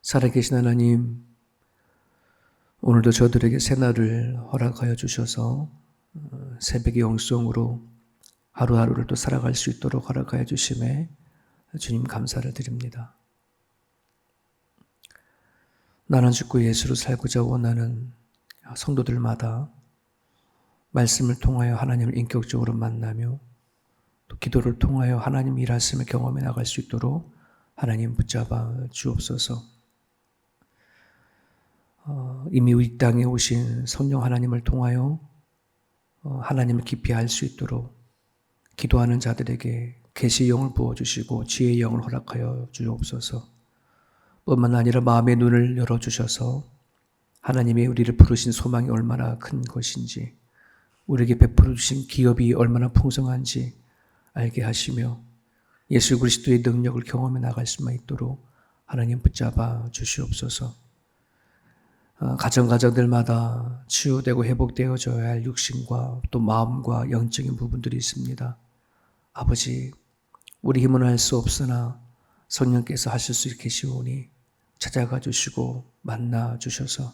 살아계신 하나님, 오늘도 저들에게 새날을 허락하여 주셔서 새벽의 영성으로 하루하루를 또 살아갈 수 있도록 허락하여 주심에 주님 감사를 드립니다. 나는 죽고 예수로 살고자 원하는 성도들마다 말씀을 통하여 하나님을 인격적으로 만나며 또 기도를 통하여 하나님 일하심을 경험해 나갈 수 있도록 하나님 붙잡아 주옵소서. 이미 이 땅에 오신 성령 하나님을 통하여 하나님을 깊이 알 수 있도록 기도하는 자들에게 계시의 영을 부어주시고 지혜의 영을 허락하여 주옵소서. 뿐만 아니라 마음의 눈을 열어주셔서 하나님의 우리를 부르신 소망이 얼마나 큰 것인지, 우리에게 베풀어 주신 기업이 얼마나 풍성한지 알게 하시며 예수 그리스도의 능력을 경험해 나갈 수만 있도록 하나님 붙잡아 주시옵소서. 가정들마다 치유되고 회복되어져야 할 육신과 또 마음과 영적인 부분들이 있습니다. 아버지, 우리 힘은 할 수 없으나 성령께서 하실 수 계시오니 찾아가 주시고 만나 주셔서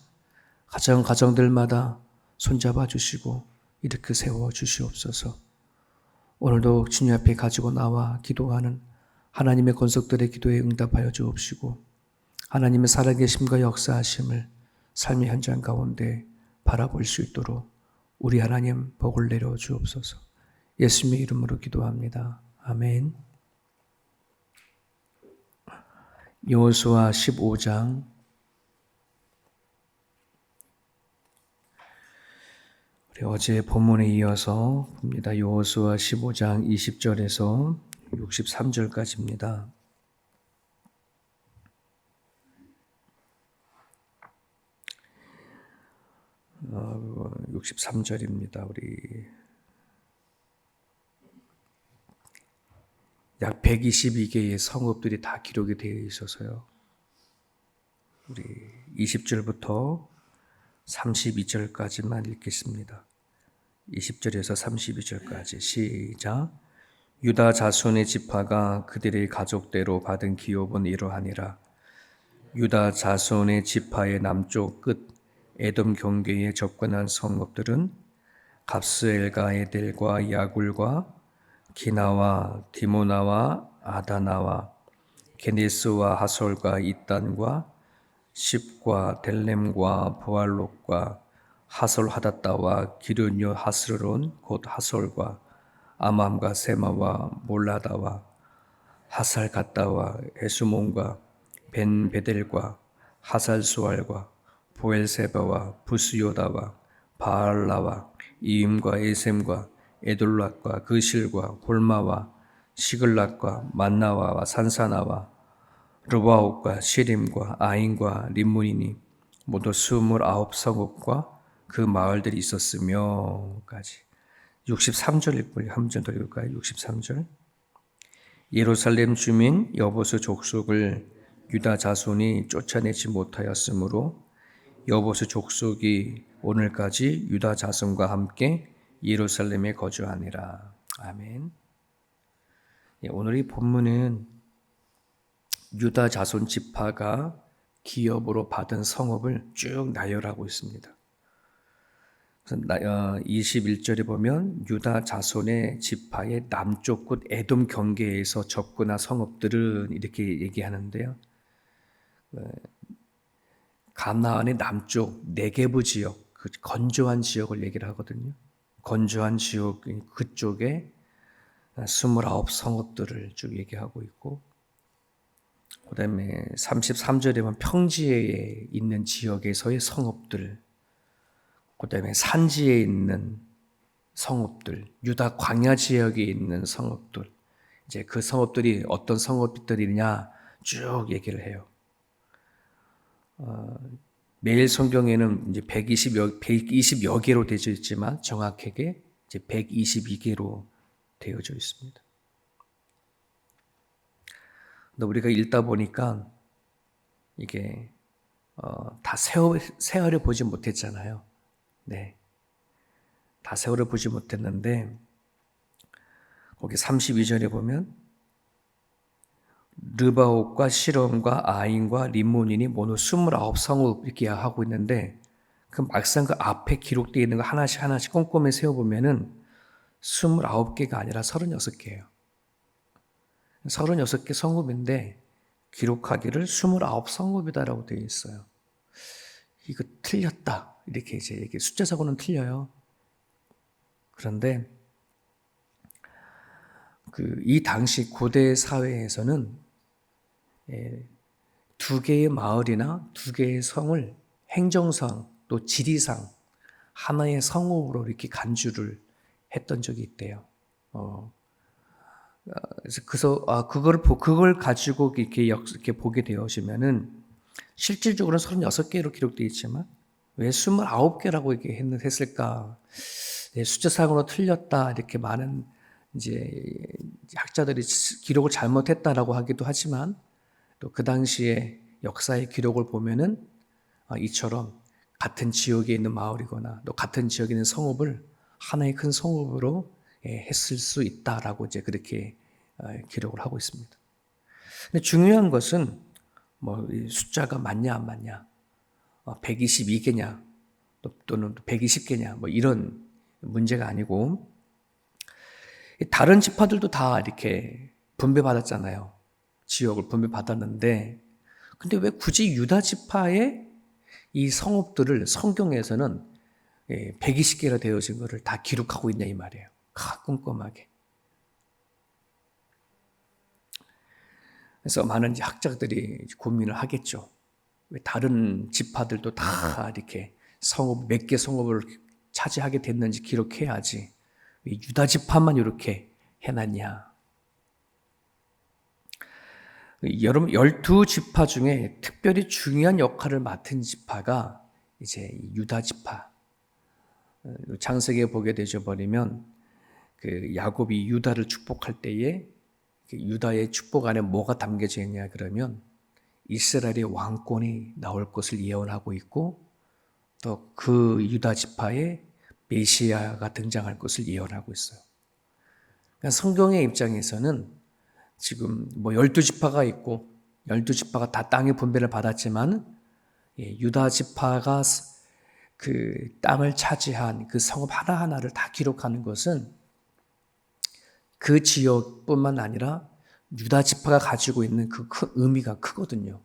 가정들마다 손잡아 주시고 일으켜 세워 주시옵소서. 오늘도 주님 앞에 가지고 나와 기도하는 하나님의 권속들의 기도에 응답하여 주옵시고 하나님의 살아계심과 역사하심을 삶의 현장 가운데 바라볼 수 있도록 우리 하나님 복을 내려 주옵소서. 예수님의 이름으로 기도합니다. 아멘. 여호수아 15장 우리 어제 본문에 이어서 봅니다. 여호수아 15장 20절에서 63절까지입니다. 63절입니다. 우리 약 122개의 성읍들이 다 기록이 되어 있어서요. 우리 20절부터 32절까지만 읽겠습니다. 20절에서 32절까지 시작. 유다 자손의 지파가 그들의 가족대로 받은 기업은 이러하니라. 유다 자손의 지파의 남쪽 끝 에돔 경계에 접근한 성읍들은 갑스엘과 에델과 야굴과 기나와 디모나와 아다나와 게네스와 하솔과 이단과 십과 델렘과 보알롯과 하솔 하닷다와 기르뇨 하스론 곧 하솔과 아맘과 세마와 몰라다와 하살 갓다와 에수몬과 벤 베델과 하살 수알과 보엘세바와 부스요다와 바알라와 이임과 에셈과 에돌락과 그실과 골마와 시글락과 만나와와 산사나와 르바옥과 시림과 아인과 림문이니 모두 29성읍과 그 마을들이 있었으며까지. 63절 읽고요. 한번 더 읽을까요? 63절. 예루살렘 주민 여보스 족속을 유다 자손이 쫓아내지 못하였으므로 여보스 족속이 오늘까지 유다 자손과 함께 예루살렘에 거주하니라. 아멘. 오늘 이 본문은 유다 자손 지파가 기업으로 받은 성읍을 쭉 나열하고 있습니다. 21절에 보면 유다 자손의 지파의 남쪽 끝 에돔 경계에서 접근한 성읍들은 이렇게 얘기하는데요. 가나안의 남쪽 네게부 지역, 그 건조한 지역을 얘기를 하거든요. 건조한 지역 그쪽에 29성읍들을 쭉 얘기하고 있고, 그 다음에 33절에 보면 평지에 있는 지역에서의 성읍들, 그 다음에 산지에 있는 성읍들, 유다 광야 지역에 있는 성읍들, 이제 그 성읍들이 어떤 성읍들이냐 쭉 얘기를 해요. 매일 성경에는 이제 120여 개로 되어 있지만 정확하게 이제 122개로 되어져 있습니다. 근데 우리가 읽다 보니까 이게 다 세월을 보지 못했잖아요. 네, 다 세월을 보지 못했는데 거기 32절에 보면 르바옷과 시럼과 아인과 림몬인이 모두 29성읍 이렇게 하고 있는데 그 막상 그 앞에 기록되어 있는 거 하나씩 하나씩 꼼꼼히 세어보면은 29개가 아니라 36개예요. 36개 성읍인데 기록하기를 29성읍이다라고 되어 있어요. 이거 틀렸다. 이렇게 이제 숫자사고는 틀려요. 그런데 이 당시 고대 사회에서는 두 개의 마을이나 두 개의 성을 행정상 또 지리상 하나의 성읍으로 이렇게 간주를 했던 적이 있대요. 그래서 그걸 가지고 이렇게 보게 되어지면은 실질적으로는 36개로 기록되어 있지만 왜 29개라고 이렇게 했을까? 숫자상으로 틀렸다 이렇게 많은 이제 학자들이 기록을 잘못했다라고 하기도 하지만 또 그 당시의 역사의 기록을 보면은 이처럼 같은 지역에 있는 마을이거나 또 같은 지역에 있는 성읍을 하나의 큰 성읍으로 했을 수 있다라고 이제 그렇게 기록을 하고 있습니다. 근데 중요한 것은 뭐 숫자가 맞냐 안 맞냐, 122개냐 또는 120개냐 뭐 이런 문제가 아니고 다른 지파들도 다 이렇게 분배받았잖아요. 지역을 분배받았는데 근데 왜 굳이 유다 지파의 이 성읍들을 성경에서는 120개가 되어진 것을 다 기록하고 있냐 이 말이에요. 꼼꼼하게. 그래서 많은 학자들이 고민을 하겠죠. 왜 다른 지파들도 다 이렇게 성읍 몇 개 성읍을 차지하게 됐는지 기록해야지 왜 유다 지파만 이렇게 해놨냐. 여러분 12지파 중에 특별히 중요한 역할을 맡은 지파가 이제 유다 지파. 창세기에 보게 되져 버리면 그 야곱이 유다를 축복할 때에 유다의 축복 안에 뭐가 담겨져 있냐 그러면 이스라엘의 왕권이 나올 것을 예언하고 있고 또 그 유다 지파에 메시아가 등장할 것을 예언하고 있어요. 그러니까 성경의 입장에서는 지금 뭐 12지파가 있고 12지파가 다 땅의 분배를 받았지만 유다 지파가 그 땅을 차지한 그 성읍 하나하나를 다 기록하는 것은 그 지역뿐만 아니라 유다 지파가 가지고 있는 그 의미가 크거든요.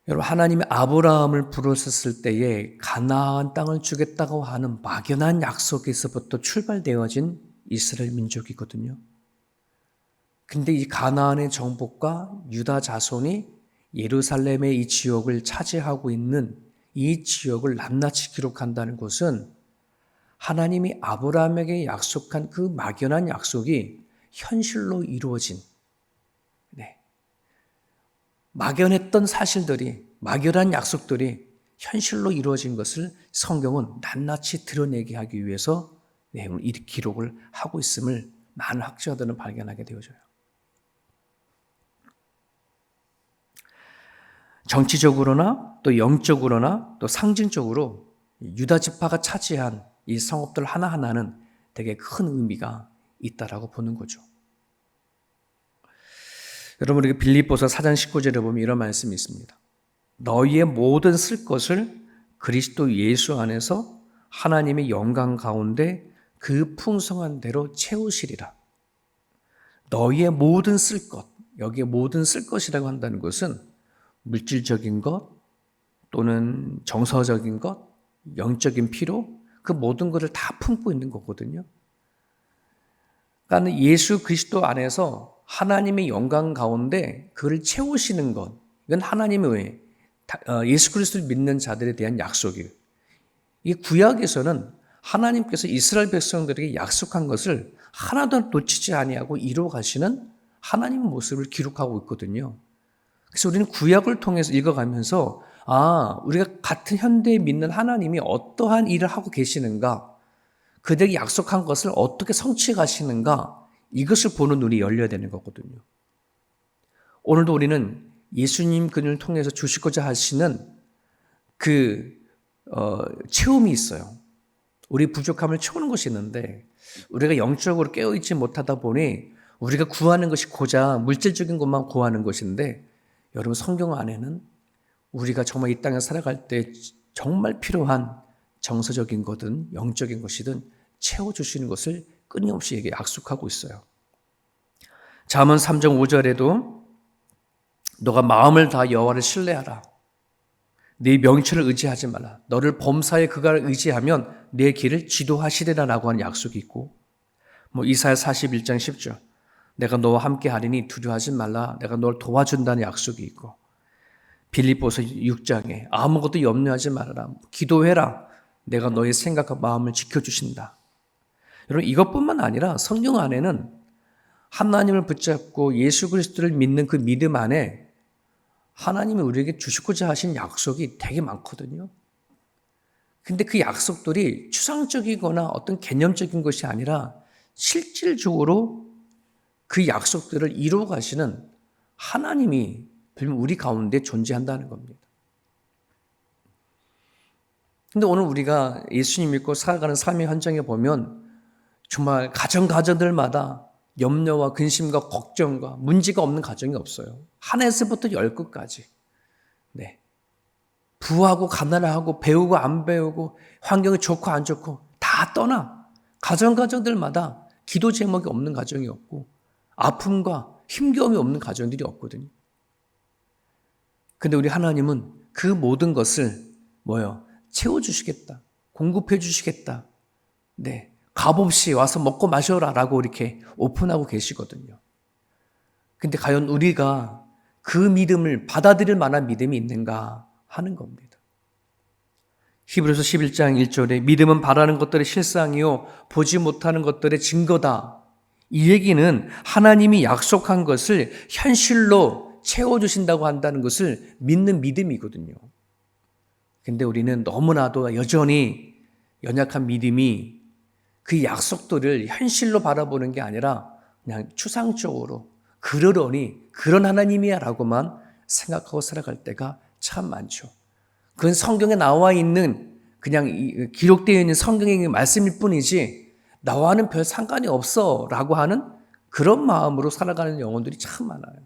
여러분 하나님이 아브라함을 부르셨을 때에 가나안 땅을 주겠다고 하는 막연한 약속에서부터 출발되어진 이스라엘 민족이거든요. 근데 이 가나안의 정복과 유다 자손이 예루살렘의 이 지역을 차지하고 있는 이 지역을 낱낱이 기록한다는 것은 하나님이 아브라함에게 약속한 그 막연한 약속이 현실로 이루어진 막연했던 사실들이 막연한 약속들이 현실로 이루어진 것을 성경은 낱낱이 드러내게 하기 위해서 이 기록을 하고 있음을 많은 학자들은 발견하게 되어져요. 정치적으로나 또 영적으로나 또 상징적으로 유다 지파가 차지한 이 성읍들 하나하나는 되게 큰 의미가 있다라고 보는 거죠. 여러분 우리 빌립보서 4장 19절에 보면 이런 말씀이 있습니다. 너희의 모든 쓸 것을 그리스도 예수 안에서 하나님의 영광 가운데 그 풍성한 대로 채우시리라. 너희의 모든 쓸 것, 여기에 모든 쓸 것이라고 한다는 것은 물질적인 것 또는 정서적인 것, 영적인 필요, 그 모든 것을 다 품고 있는 거거든요. 그러니까 예수 그리스도 안에서 하나님의 영광 가운데 그를 채우시는 것, 이건 하나님의 예수 그리스도를 믿는 자들에 대한 약속이에요. 이 구약에서는 하나님께서 이스라엘 백성들에게 약속한 것을 하나도 놓치지 아니하고 이루어 가시는 하나님의 모습을 기록하고 있거든요. 그래서 우리는 구약을 통해서 읽어가면서 우리가 같은 현대에 믿는 하나님이 어떠한 일을 하고 계시는가, 그들에게 약속한 것을 어떻게 성취해 가시는가, 이것을 보는 눈이 열려야 되는 거거든요. 오늘도 우리는 예수님 그를 통해서 주시고자 하시는 체험이 있어요. 우리 부족함을 채우는 것이 있는데 우리가 영적으로 깨어있지 못하다 보니 우리가 구하는 것이 고작 물질적인 것만 구하는 것인데 여러분 성경 안에는 우리가 정말 이 땅에 살아갈 때 정말 필요한 정서적인 거든 영적인 것이든 채워주시는 것을 끊임없이 에게 약속하고 있어요. 잠언 3장 5절에도 너가 마음을 다 여호와를 신뢰하라. 네 명철을 의지하지 말라. 너를 범사에 그가 의지하면 내 길을 지도하시리라라고 하는 약속이 있고 이사야 41장 10절 내가 너와 함께 하리니 두려워하지 말라. 내가 널 도와준다는 약속이 있고 빌립보서 6장에 아무것도 염려하지 말아라. 기도해라. 내가 너의 생각과 마음을 지켜주신다. 여러분 이것뿐만 아니라 성경 안에는 하나님을 붙잡고 예수 그리스도를 믿는 그 믿음 안에 하나님이 우리에게 주시고자 하신 약속이 되게 많거든요. 근데 그 약속들이 추상적이거나 어떤 개념적인 것이 아니라 실질적으로 그 약속들을 이루어 가시는 하나님이 우리 가운데 존재한다는 겁니다. 근데 오늘 우리가 예수님 믿고 살아가는 삶의 현장에 보면 정말 가정들마다 염려와 근심과 걱정과 문제가 없는 가정이 없어요. 하나에서부터 열 끝까지. 네. 부하고 가난하고 배우고 안 배우고 환경이 좋고 안 좋고 다 떠나 가정들마다 기도 제목이 없는 가정이 없고 아픔과 힘겨움이 없는 가정들이 없거든요. 근데 우리 하나님은 그 모든 것을 채워주시겠다. 공급해 주시겠다. 네. 값없이 와서 먹고 마셔라라고 이렇게 오픈하고 계시거든요. 근데 과연 우리가 그 믿음을 받아들일 만한 믿음이 있는가 하는 겁니다. 히브리서 11장 1절에 믿음은 바라는 것들의 실상이요 보지 못하는 것들의 증거다. 이 얘기는 하나님이 약속한 것을 현실로 채워주신다고 한다는 것을 믿는 믿음이거든요. 근데 우리는 너무나도 여전히 연약한 믿음이 그 약속들을 현실로 바라보는 게 아니라 그냥 추상적으로 그러려니 그런 하나님이야 라고만 생각하고 살아갈 때가 참 많죠. 그건 성경에 나와 있는 그냥 기록되어 있는 성경의 말씀일 뿐이지 나와는 별 상관이 없어 라고 하는 그런 마음으로 살아가는 영혼들이 참 많아요.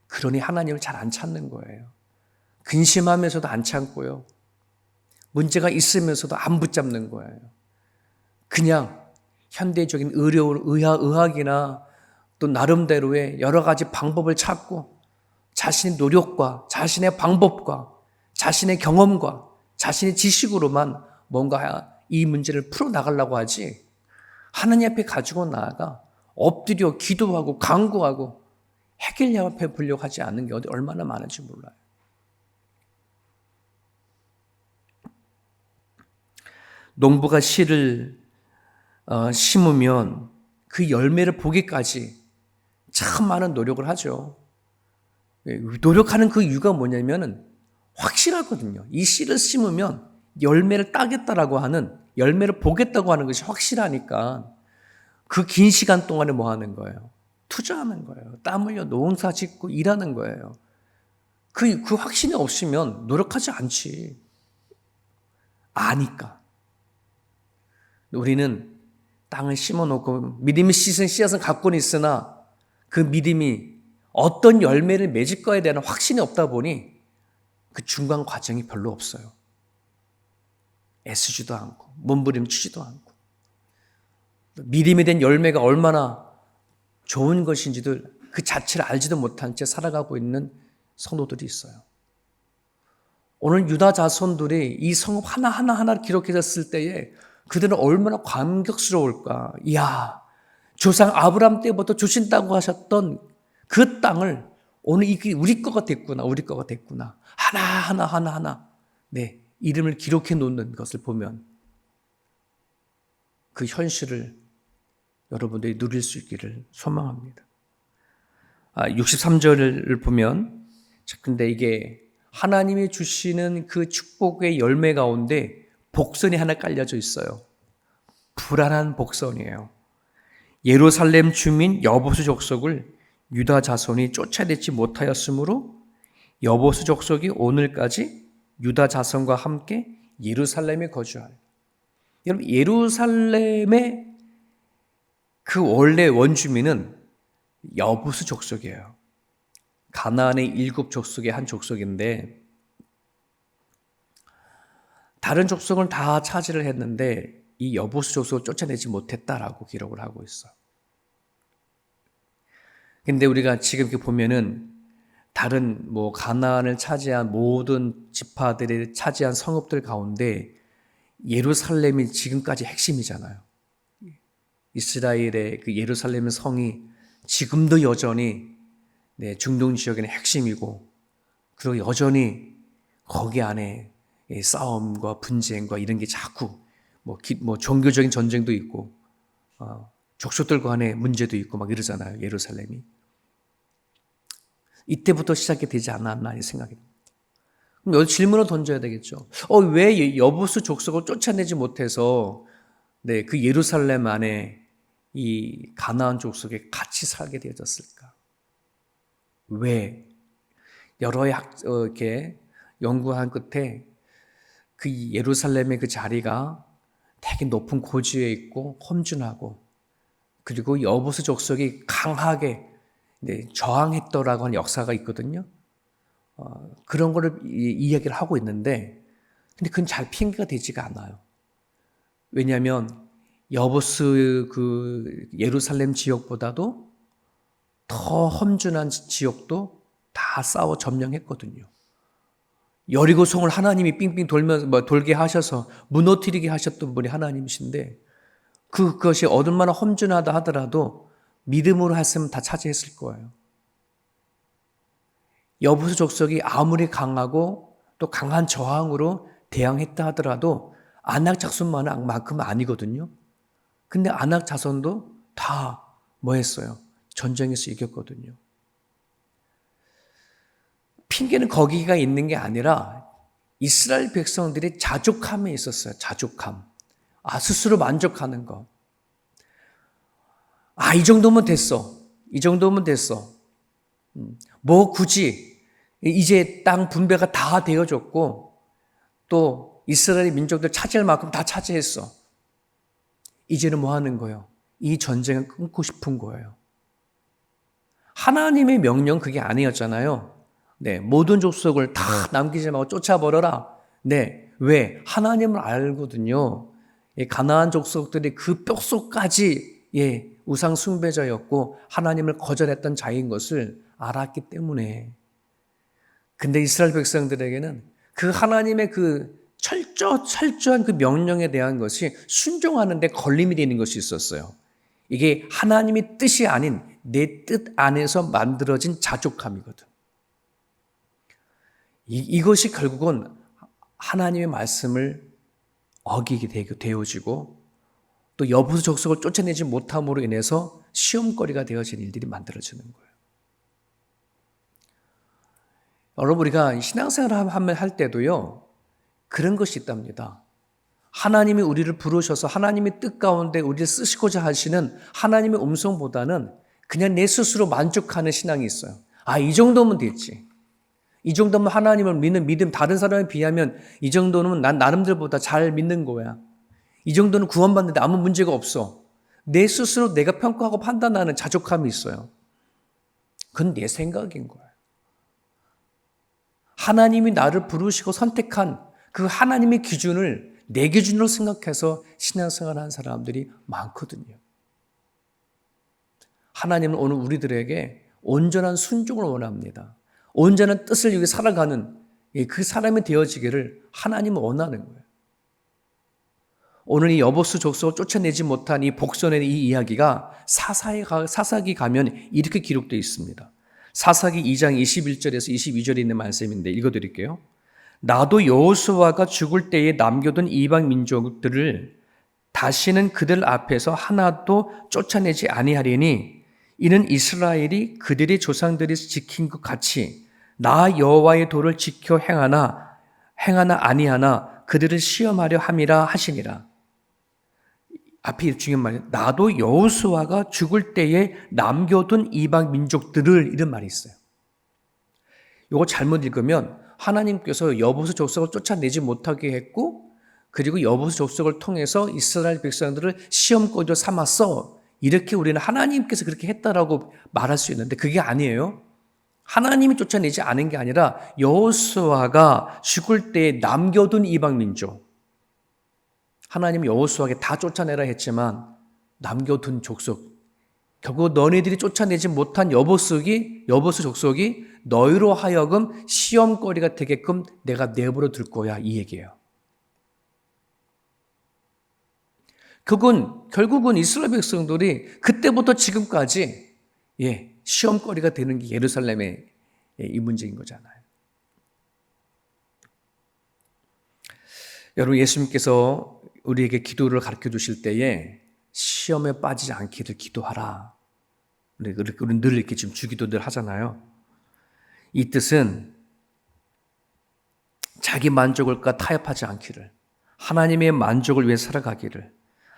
그러니 하나님을 잘 안 찾는 거예요. 근심하면서도 안 참고요. 문제가 있으면서도 안 붙잡는 거예요. 그냥 현대적인 의학이나 또 나름대로의 여러 가지 방법을 찾고 자신의 노력과 자신의 방법과 자신의 경험과 자신의 지식으로만 뭔가 이 문제를 풀어나가려고 하지 하나님 앞에 가지고 나아가 엎드려 기도하고 간구하고 해결 앞에 보려고 하지 않는 게 얼마나 많은지 몰라요. 농부가 씨를 심으면 그 열매를 보기까지 참 많은 노력을 하죠. 노력하는 그 이유가 뭐냐면은 확실하거든요. 이 씨를 심으면 열매를 따겠다라고 하는 열매를 보겠다고 하는 것이 확실하니까 그 긴 시간 동안에 뭐 하는 거예요? 투자하는 거예요. 땀 흘려 농사 짓고 일하는 거예요. 그 확신이 없으면 노력하지 않지. 아니까. 우리는 땅을 심어놓고 믿음의 씨앗은 갖고는 있으나 그 믿음이 어떤 열매를 맺을 거에 대한 확신이 없다 보니 그 중간 과정이 별로 없어요. 애쓰지도 않고 몸부림치지도 않고 믿음에 대한 열매가 얼마나 좋은 것인지도 그 자체를 알지도 못한 채 살아가고 있는 성도들이 있어요. 오늘 유다 자손들이 이 성읍 하나하나를 기록했을 때에 그들은 얼마나 감격스러울까. 이야, 조상 아브라함 때부터 주신다고 하셨던 그 땅을 오늘 이게 우리 거가 됐구나. 하나. 네, 이름을 기록해 놓는 것을 보면 그 현실을 여러분들이 누릴 수 있기를 소망합니다. 63절을 보면 근데 이게 하나님이 주시는 그 축복의 열매 가운데 복선이 하나 깔려져 있어요. 불안한 복선이에요. 예루살렘 주민 여보수 족속을 유다 자손이 쫓아내지 못하였으므로 여보수 족속이 오늘까지 유다 자손과 함께 예루살렘에 거주하여. 여러분 예루살렘의 그 원래 원주민은 여부스 족속이에요. 가나안의 7 족속의 한 족속인데 다른 족속을 다 차지를 했는데 이 여부스 족속을 쫓아내지 못했다라고 기록을 하고 있어. 근데 우리가 지금 이렇게 보면은 다른 가나안을 차지한 모든 지파들이 차지한 성읍들 가운데 예루살렘이 지금까지 핵심이잖아요. 이스라엘의 그 예루살렘 성이 지금도 여전히 중동 지역에는 핵심이고, 그리고 여전히 거기 안에 싸움과 분쟁과 이런 게 자꾸 종교적인 전쟁도 있고 족속들 간의 문제도 있고 막 이러잖아요. 예루살렘이. 이때부터 시작이 되지 않았나 이 생각이 듭니다. 그럼 여기 질문을 던져야 되겠죠. 왜 여부스 족속을 쫓아내지 못해서 그 예루살렘 안에 이 가나안 족속에 같이 살게 되어졌을까? 왜? 여러 이렇게 연구한 끝에 그 예루살렘의 그 자리가 되게 높은 고지에 있고 험준하고, 그리고 여부스 족속이 강하게 저항했더라고 하는 역사가 있거든요. 그런 거를 이야기를 하고 있는데, 근데 그건 잘 핑계가 되지가 않아요. 왜냐하면 여부스 그 예루살렘 지역보다도 더 험준한 지역도 다 싸워 점령했거든요. 여리고성을 하나님이 삥삥 돌게 하셔서 무너뜨리게 하셨던 분이 하나님이신데, 그것이 얼마나 험준하다 하더라도 믿음으로 했으면 다 차지했을 거예요. 여부스 족속이 아무리 강하고 또 강한 저항으로 대항했다 하더라도 아낙 자손만큼은 아니거든요. 근데 아낙 자손도 다 했어요? 전쟁에서 이겼거든요. 핑계는 거기가 있는 게 아니라 이스라엘 백성들이 자족함에 있었어요. 자족함. 스스로 만족하는 거. 이 정도면 됐어. 이 정도면 됐어. 굳이 이제 땅 분배가 다 되어졌고 또 이스라엘 민족들 차지할 만큼 다 차지했어. 이제는 뭐 하는 거예요? 이 전쟁을 끊고 싶은 거예요. 하나님의 명령 그게 아니었잖아요. 모든 족속을 다 남기지 말고 쫓아버려라. 왜? 하나님을 알거든요. 가나안 족속들이 그 뼛속까지 우상 숭배자였고 하나님을 거절했던 자인 것을 알았기 때문에. 근데 이스라엘 백성들에게는 그 하나님의 그 철저한 그 명령에 대한 것이 순종하는 데 걸림이 되는 것이 있었어요. 이게 하나님의 뜻이 아닌 내 뜻 안에서 만들어진 자족함이거든. 이것이 결국은 하나님의 말씀을 어기게 되어지고 또 여부스 족속을 쫓아내지 못함으로 인해서 시험거리가 되어진 일들이 만들어지는 거예요. 여러분, 우리가 신앙생활을 할 때도요, 그런 것이 있답니다. 하나님이 우리를 부르셔서 하나님의 뜻 가운데 우리를 쓰시고자 하시는 하나님의 음성보다는 그냥 내 스스로 만족하는 신앙이 있어요. 이 정도면 됐지. 이 정도면 하나님을 믿는 믿음, 다른 사람에 비하면 이 정도는 난 나름대로보다 잘 믿는 거야. 이 정도는 구원받는데 아무 문제가 없어. 내 스스로 내가 평가하고 판단하는 자족함이 있어요. 그건 내 생각인 거야. 하나님이 나를 부르시고 선택한 그 하나님의 기준을 내 기준으로 생각해서 신앙생활하는 사람들이 많거든요. 하나님은 오늘 우리들에게 온전한 순종을 원합니다. 온전한 뜻을 위해 살아가는 그 사람이 되어지기를 하나님은 원하는 거예요. 오늘 이 여보스 족속을 쫓아내지 못한 이 복선의 이 이야기가 사사기 가면 이렇게 기록되어 있습니다. 사사기 2장 21절에서 22절에 있는 말씀인데 읽어드릴게요. 나도 여호수아가 죽을 때에 남겨둔 이방 민족들을 다시는 그들 앞에서 하나도 쫓아내지 아니하리니 이는 이스라엘이 그들의 조상들이 지킨 것 같이 나 여호와의 도를 지켜 행하나 아니하나 그들을 시험하려 함이라 하시니라. 앞이 중요한 말이에요. 나도 여호수아가 죽을 때에 남겨둔 이방 민족들을, 이런 말이 있어요. 이거 잘못 읽으면 하나님께서 여부스 족속을 쫓아내지 못하게 했고, 그리고 여부스 족속을 통해서 이스라엘 백성들을 시험거리로 삼았어, 이렇게 우리는 하나님께서 그렇게 했다라고 말할 수 있는데 그게 아니에요. 하나님이 쫓아내지 않은 게 아니라 여호수아가 죽을 때 남겨둔 이방 민족. 하나님 여호수아에게 다 쫓아내라 했지만 남겨둔 족속. 결국 너네들이 쫓아내지 못한 여보수 족속이 너희로 하여금 시험거리가 되게끔 내가 내버려 둘 거야, 이 얘기예요. 결국은 이스라엘 백성들이 그때부터 지금까지 시험거리가 되는 게 예루살렘의 이 문제인 거잖아요. 여러분, 예수님께서 우리에게 기도를 가르쳐 주실 때에 시험에 빠지지 않기를 기도하라. 우리 늘 이렇게 지금 주기도들 하잖아요. 이 뜻은 자기 만족을까 타협하지 않기를, 하나님의 만족을 위해 살아가기를,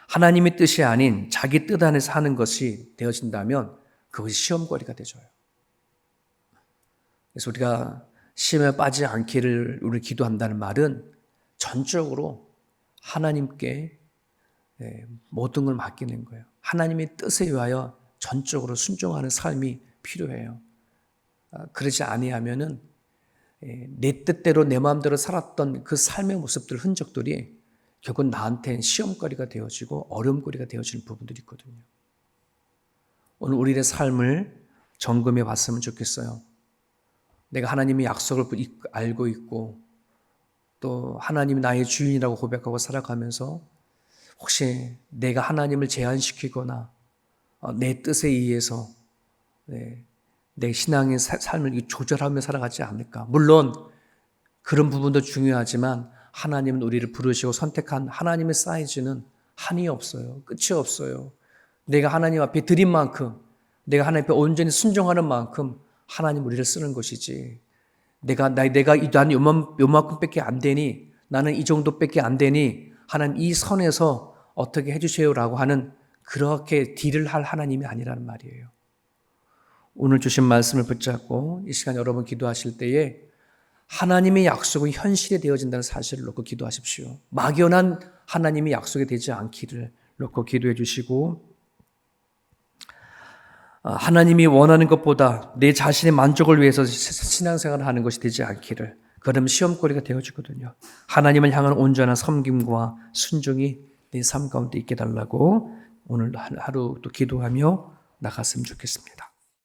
하나님의 뜻이 아닌 자기 뜻 안에 사는 것이 되어진다면 그것이 시험거리가 되죠. 그래서 우리가 시험에 빠지지 않기를 우리 기도한다는 말은 전적으로 하나님께 모든 걸 맡기는 거예요. 하나님의 뜻에 의하여 전적으로 순종하는 삶이 필요해요. 그러지 아니하면은 내 뜻대로 내 마음대로 살았던 그 삶의 모습들, 흔적들이 결국 나한테는 시험거리가 되어지고 어려움거리가 되어지는 부분들이 있거든요. 오늘 우리의 삶을 점검해 봤으면 좋겠어요. 내가 하나님의 약속을 알고 있고 또 하나님이 나의 주인이라고 고백하고 살아가면서 혹시 내가 하나님을 제한시키거나 내 뜻에 의해서 내 신앙의 삶을 조절하며 살아가지 않을까. 물론 그런 부분도 중요하지만 하나님은 우리를 부르시고 선택한 하나님의 사이즈는 한이 없어요. 끝이 없어요. 내가 하나님 앞에 드린 만큼, 내가 하나님 앞에 온전히 순종하는 만큼 하나님 우리를 쓰는 것이지. 나는 요만큼밖에 안 되니, 나는 이 정도밖에 안 되니 하나님 이 선에서 어떻게 해주세요라고 하는 그렇게 딜을 할 하나님이 아니라는 말이에요. 오늘 주신 말씀을 붙잡고 이 시간 여러분 기도하실 때에 하나님의 약속은 현실이 되어진다는 사실을 놓고 기도하십시오. 막연한 하나님의 약속이 되지 않기를 놓고 기도해 주시고, 하나님이 원하는 것보다 내 자신의 만족을 위해서 신앙생활을 하는 것이 되지 않기를, 그러면 시험거리가 되어지거든요. 하나님을 향한 온전한 섬김과 순종이 내 삶 가운데 있게 달라고 오늘 하루 또 기도하며 나갔으면 좋겠습니다.